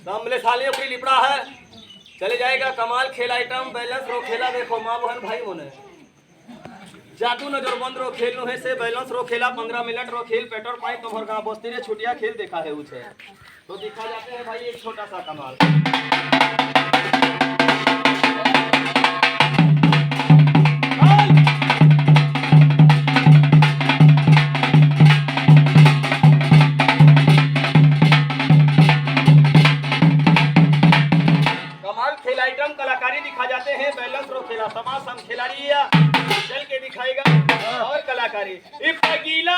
सामने सालियों की लिपड़ा है, चले जाएगा कमाल खेल आइटम बैलेंस रो खेला देखो माँ बहन भाई बोने जादू नजर बंद रो खेल नु है से बैलेंस रो खेला 15 मिनट रो खेल पेट्रोल पाइप तुम्हार गांव बस्ती रे छुटिया खेल देखा है उसे तो दिखा जाते हैं भाई एक छोटा सा कमाल। कलाकारी दिखा जाते हैं बैलेंस रो खेला समाज हम खिलाड़ी चल के दिखाएगा और कलाकारी इपगीला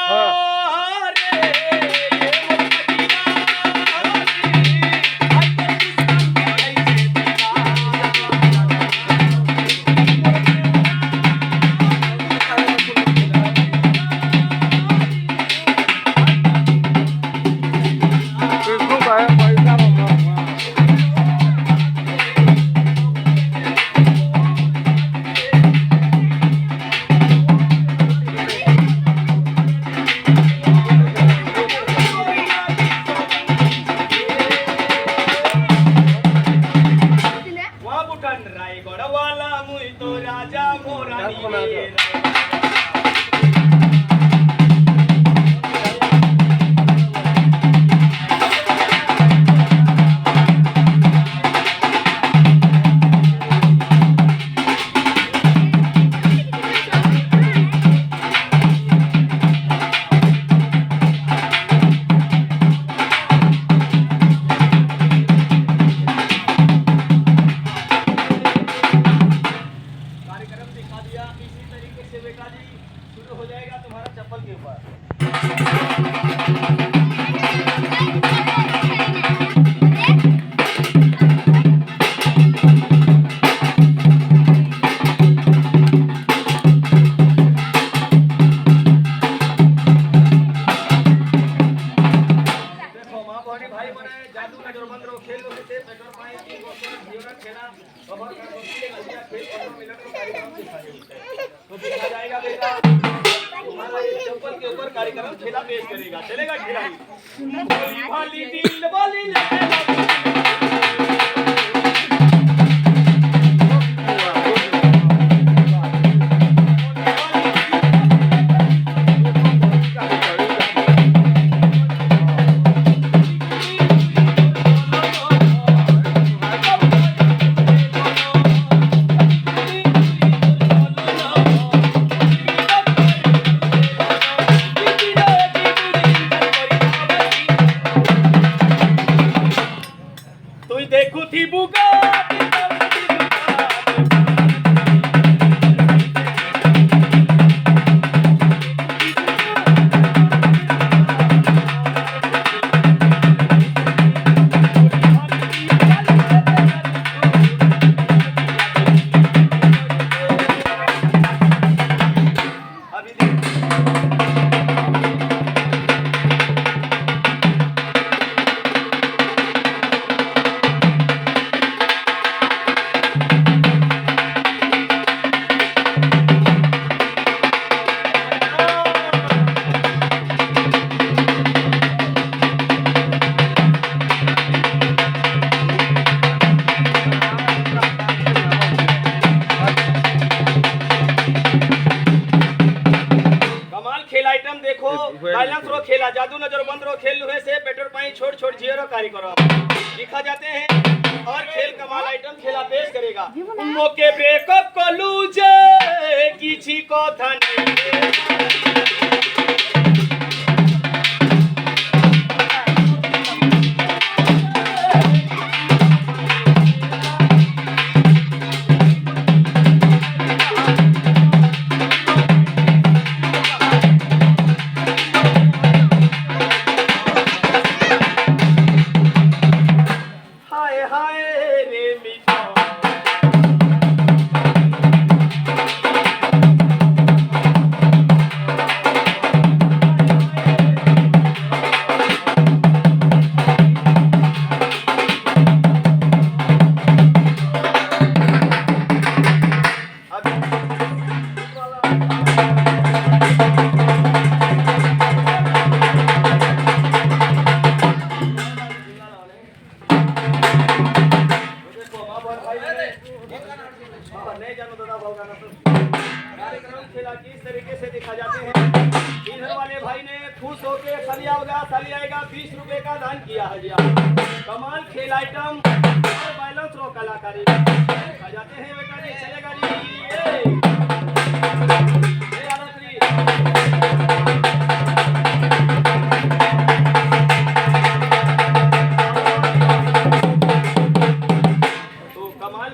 कार्यक्रम खेला पेश करेगा चलेगा खिलाड़ी बैलेंस रो खेला जादू नजर बंद रो खेल हुए से पेट्रोल पाई छोड़ छोड़ जीरो कार्य करो दिखा जाते हैं और खेल कमाल आइटम खेला पेश करेगा मोके ब्रेकअप को लूजे किसी को धन खेला किस तरीके से दिखा जाते हैं। इधर वाले भाई ने खुश होके साली आएगा 20 रुपए का दान किया है। कमाल खेल आइटम और बैलेंस रो कलाकारी दिखा जाते हैं। बेटा जी चलेगा जी।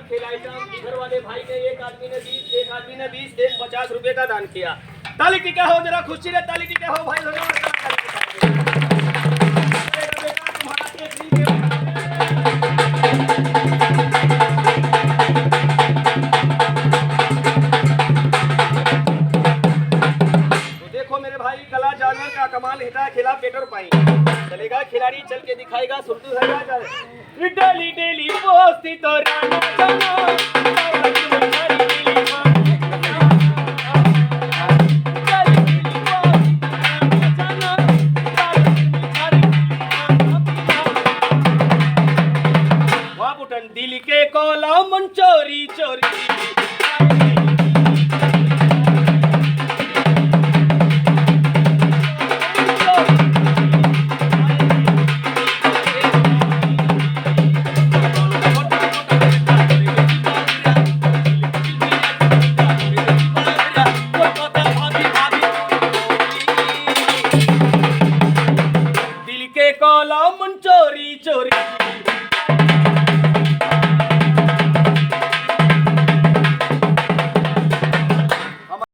खेल आइटम इधर वाले भाई ने एक आदमी ने 20, एक आदमी ने 20, एक 50 रुपए का दान किया। ताली टीका हो जरा खुशी रे, ताली टीका हो भाई तो देखो मेरे भाई कला जानवर का कमाल हिटा खेला पेटर पाई चलेगा। खिलाड़ी चल के दिखाएगा सुरतु है डेली डेली पोस्ती तो राना